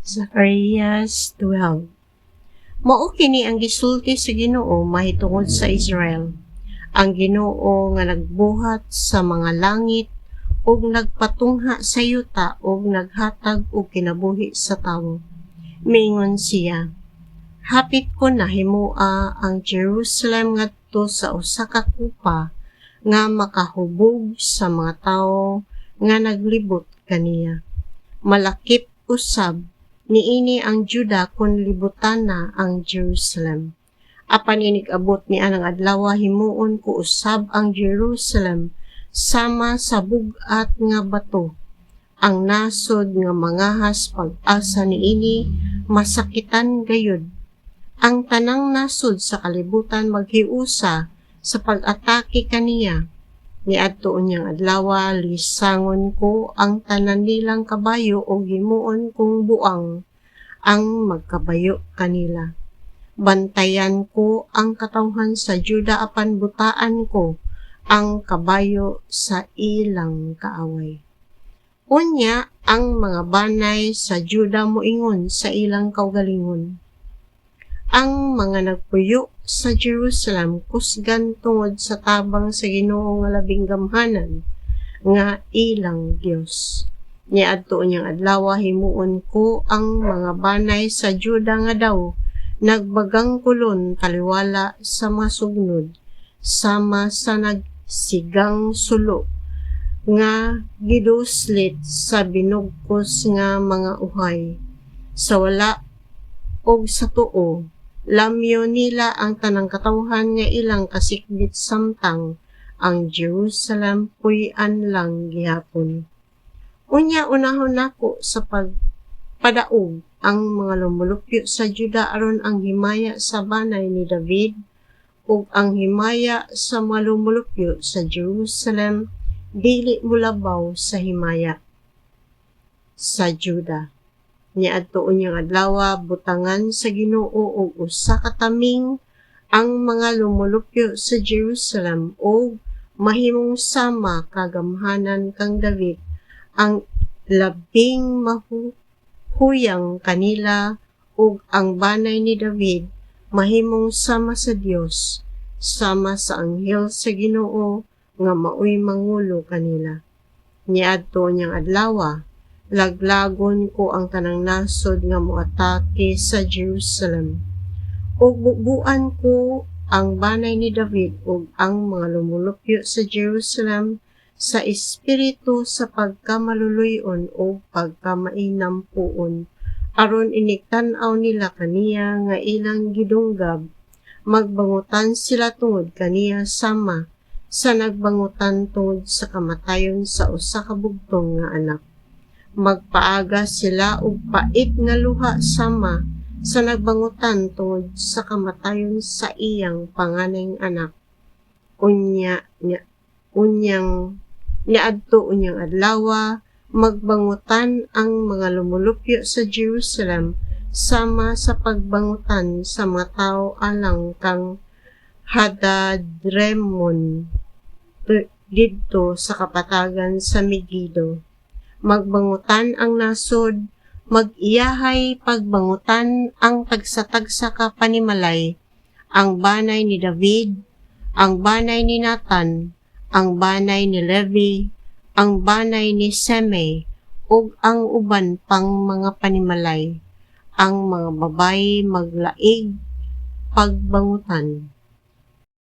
Zacarias 12. Mao kini ang gisulti sa Ginoo mahitungod sa Israel, ang Ginoo nga nagbuhat sa mga langit ug nagpatungha sa yuta ug naghatag og kinabuhi sa tawo. Miingon siya, hapit ko na himua ang Jerusalem ngadto sa usa ka kupa nga makahubog sa mga tawo nga naglibot kaniya. Malakip usab niini ang Juda kun libutan na ang Jerusalem. Apan inig-abot ni anang adlaw himuon ko usab ang Jerusalem sama sa bug-at nga bato. Ang nasod nga mangahas pag-asa niini masakitan gayud. Ang tanang nasod sa kalibutan maghiusa sa pag-atake kaniya. Niadto unyang adlaw lisangon ko ang tanan nilang kabayo o himuon kong buang ang magkabayo kanila. Bantayan ko ang katawhan sa Juda apan butaan ko ang kabayo sa ilang kaaway. Unya ang mga banay sa Juda moingon sa ilang kaugalingon. Ang mga nagpuyo sa Jerusalem kusgan tungod sa tabang sa Ginoo nga labing gamhanan nga ilang Dios. Niadto unyang adlaw himuon ko ang mga banay sa Juda nga daw nagbagang kulon taliwala sa masugnod sama sa nagsigang sulo nga giduslit sa binugkos nga mga uhay sa wala og sa tuo. Lamyo nila ang tanang katawhan nga ilang kasikbit samtang ang Jerusalem puy-an lang gihapon. Unya unahon nako sa pagpadaog ang mga lumulupyo sa Juda aron ang himaya sa banay ni David ug ang himaya sa mga lumulupyo sa Jerusalem dili mulabaw sa himaya sa Juda. Niadto unyang adlaw butangan sa Ginoo og usa ka taming ang mga lumulupyo sa Jerusalem ug mahimong sama kagamhanan kang David ang labing mahuyang kanila ug ang banay ni David mahimong sama sa Dios sama sa anghel sa Ginoo nga maoy mangulo kanila. Niadto unyang adlaw laglagon ko ang tanang nasod nga moatake sa Jerusalem. Ug bubuan ko ang banay ni David ug ang mga lumulupyo sa Jerusalem sa espiritu sa pagkamaluluyon o pagkamainampuon aron iniktan-aw nila kaniya nga ilang gidunggab. Magbangutan sila tungod kaniya sama sa nagbangutan tungod sa kamatayon sa usa ka bugtong nga anak. Magpaaga sila og pait nga luha sama sa nagbangutan tungod sa kamatayon sa iyang panganayng anak. Niadto unyang adlaw magbangutan ang mga lumulupyo sa Jerusalem sama sa pagbangutan sa mga tawo alang kang Hadadremon didto sa kapatagan sa Megiddo. Magbangutan ang nasod, mag-iyahay pagbangutan ang tagsa-tagsa ka panimalay, ang banay ni David, ang banay ni Nathan, ang banay ni Levi, ang banay ni Semei, ug ang uban pang mga panimalay, ang mga babay maglaig pagbangutan.